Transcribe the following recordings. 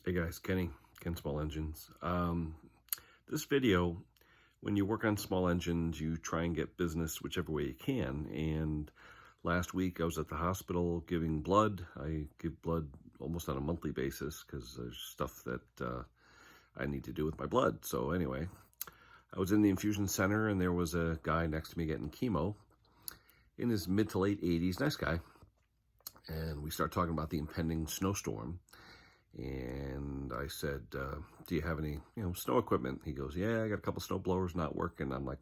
Hey guys, Ken Small Engines. This video, when you work on small engines, you try and get business whichever way you can. And last week I was at the hospital giving blood. I give blood almost on a monthly basis because there's stuff that I need to do with my blood. So anyway, I was in the infusion center and there was a guy next to me getting chemo in his mid to late 80s, nice guy. And we started talking about the impending snowstorm. And I said, do you have any, snow equipment? He goes, yeah, I got a couple snow blowers not working. I'm like,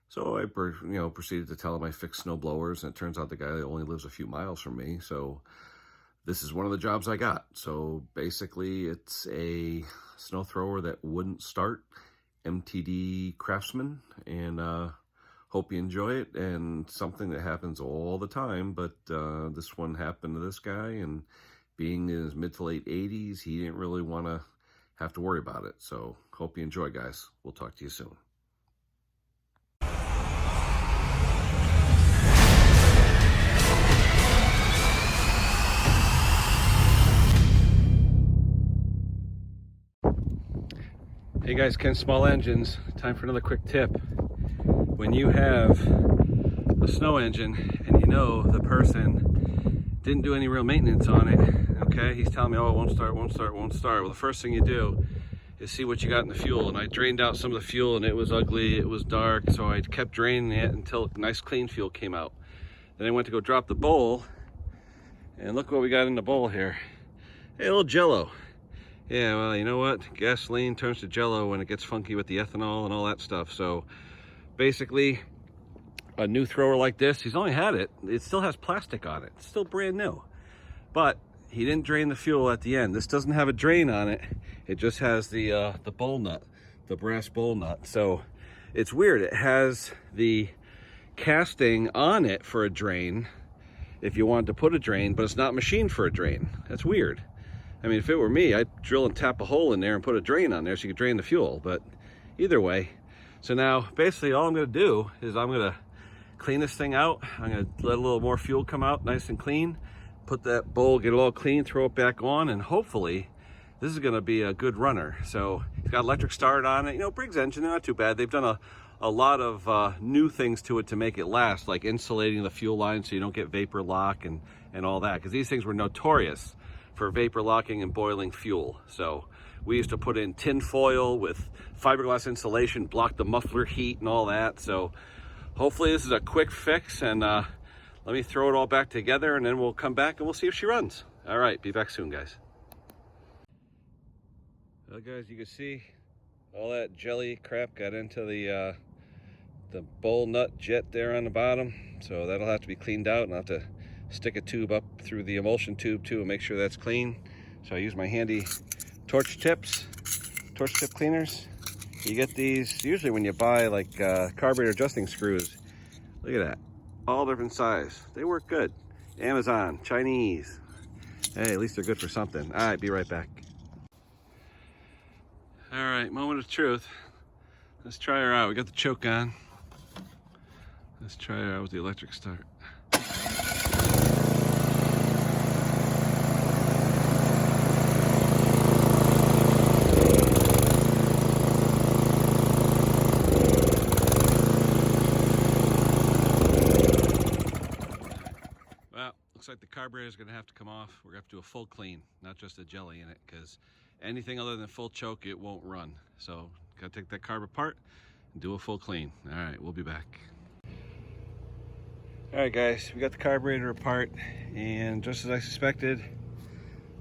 So I, proceeded to tell him I fixed snow blowers, and it turns out the guy only lives a few miles from me. So this is one of the jobs I got. So basically it's a snow thrower that wouldn't start, MTD Craftsman, and hope you enjoy it. And something that happens all the time, but this one happened to this guy, and being in his mid to late 80s, he didn't really want to have to worry about it. So hope you enjoy, guys. We'll talk to you soon. Hey guys, Ken Small Engines. Time for another quick tip. When you have a snow engine and you know the person didn't do any real maintenance on it, okay, he's telling me, oh, it won't start. Well, the first thing you do is see what you got in the fuel. And I drained out some of the fuel and it was ugly, it was dark, so I kept draining it until nice clean fuel came out. Then I went to go drop the bowl, and look what we got in the bowl here. Hey, a little Jello. Yeah, well, you know what? Gasoline turns to Jello when it gets funky with the ethanol and all that stuff. So basically, a new thrower like this, he's only had it, it still has plastic on it. It's still brand new. But he didn't drain the fuel at the end. This doesn't have a drain on it. It just has the bowl nut, the brass bowl nut. So it's weird. It has the casting on it for a drain if you wanted to put a drain, but it's not machined for a drain. That's weird. I mean, if it were me, I'd drill and tap a hole in there and put a drain on there so you could drain the fuel. But either way, so now basically all I'm going to do is I'm going to clean this thing out. I'm going to let a little more fuel come out nice and clean, put that bowl, get it all clean, throw it back on, and hopefully this is going to be a good runner. So it's got electric start on it. Briggs engine, they're not too bad. They've done a lot of new things to it to make it last, like insulating the fuel line so you don't get vapor lock and all that, because these things were notorious for vapor locking and boiling fuel. So we used to put in tin foil with fiberglass insulation, block the muffler heat and all that. So hopefully this is a quick fix, and let me throw it all back together and then we'll come back and we'll see if she runs. All right, be back soon, guys. Well, guys, you can see all that jelly crap got into the bowl nut jet there on the bottom. So that'll have to be cleaned out, and I'll have to stick a tube up through the emulsion tube too and make sure that's clean. So I use my handy torch tip cleaners. You get these usually when you buy like carburetor adjusting screws. Look at that, all different size. They work good. Amazon, Chinese. Hey, at least they're good for something. All right, be right back. All right, moment of truth. Let's try her out. We got the choke on. Let's try her out with the electric start. Looks like the carburetor is going to have to come off. We're going to have to do a full clean, not just a jelly in it, because anything other than full choke, it won't run. So got to take that carb apart and do a full clean. All right, we'll be back. All right, guys, we got the carburetor apart, and just as I suspected,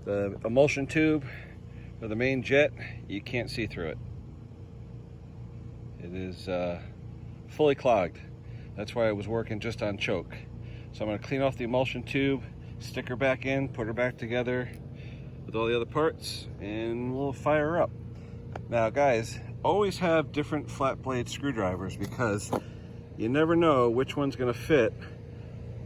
the emulsion tube for the main jet, you can't see through it. It is fully clogged. That's why it was working just on choke. So I'm going to clean off the emulsion tube, stick her back in, put her back together with all the other parts, and we'll fire her up. Now guys, always have different flat blade screwdrivers, because you never know which one's going to fit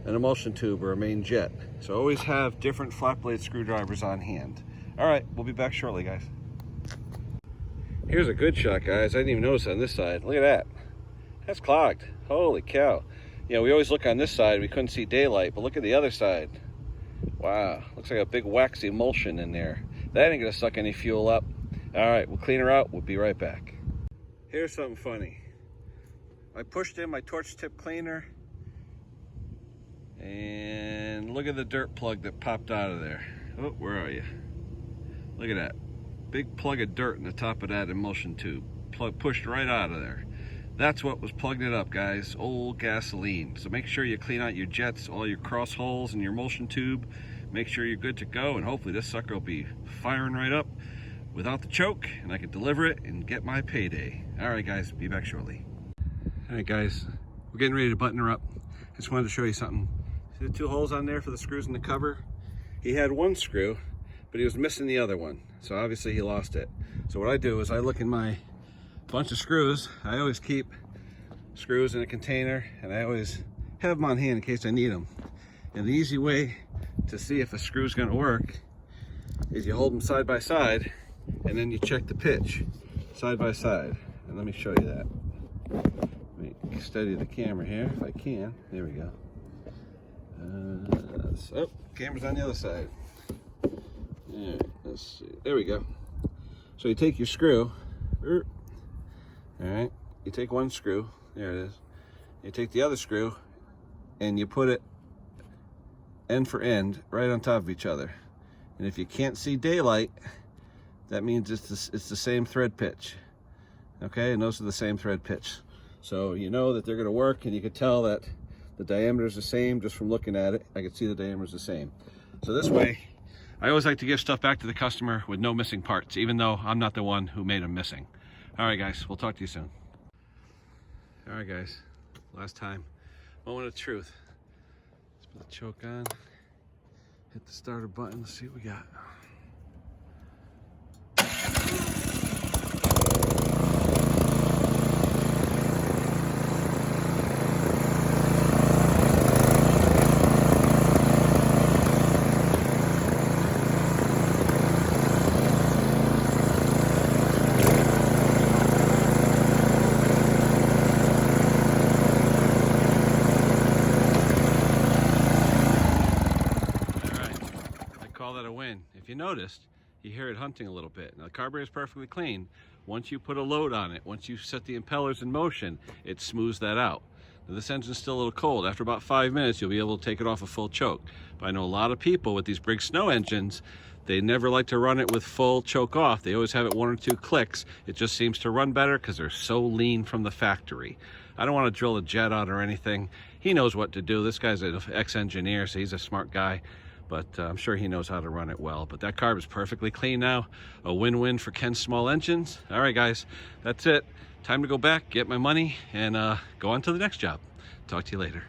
an emulsion tube or a main jet. So always have different flat blade screwdrivers on hand. All right, we'll be back shortly, guys. Here's a good shot, guys. I didn't even notice on this side. Look at that. That's clogged. Holy cow. You know, we always look on this side, we couldn't see daylight, but look at the other side. Wow, looks like a big waxy emulsion in there. That ain't gonna suck any fuel up. All right, we'll clean her out. We'll be right back. Here's something funny. I pushed in my torch tip cleaner, and look at the dirt plug that popped out of there. Oh, where are you? Look at that. Big plug of dirt in the top of that emulsion tube. Plug pushed right out of there. That's what was plugged it up, guys. Old gasoline. So make sure you clean out your jets, all your cross holes in your emulsion tube. Make sure you're good to go, and hopefully this sucker will be firing right up without the choke, and I can deliver it and get my payday. All right, guys, be back shortly. All right, guys, we're getting ready to button her up. Just wanted to show you something. See the 2 holes on there for the screws in the cover? He had 1 screw, but he was missing the other one. So obviously he lost it. So what I do is I look in my bunch of screws. I always keep screws in a container, and I always have them on hand in case I need them. And the easy way to see if a screw's gonna work is you hold them side by side, and then you check the pitch side by side. And let me show you that. Let me steady the camera here if I can. There we go. Oh, camera's on the other side. Yeah, let's see. There we go. So you take your screw. All right, you take 1 screw. There it is. You take the other screw, and you put it end for end right on top of each other. And if you can't see daylight, that means it's the same thread pitch. Okay, and those are the same thread pitch. So you know that they're going to work, and you can tell that the diameter is the same just from looking at it. I can see the diameter is the same. So this way, I always like to give stuff back to the customer with no missing parts, even though I'm not the one who made them missing. All right, guys, we'll talk to you soon. All right, guys, last time, moment of truth. Let's put the choke on, hit the starter button, let's see what we got. That a win. If you noticed, you hear it hunting a little bit. Now the carburetor is perfectly clean. Once you put a load on it, once you set the impellers in motion, it smooths that out. Now this engine's still a little cold. After about 5 minutes, you'll be able to take it off a full choke. But I know a lot of people with these Briggs snow engines, they never like to run it with full choke off. They always have it 1 or 2 clicks. It just seems to run better because they're so lean from the factory. I don't want to drill a jet out or anything. He knows what to do. This guy's an ex-engineer, so he's a smart guy. But I'm sure he knows how to run it well. But that carb is perfectly clean now. A win-win for Ken's Small Engines. All right, guys, that's it. Time to go back, get my money, and go on to the next job. Talk to you later.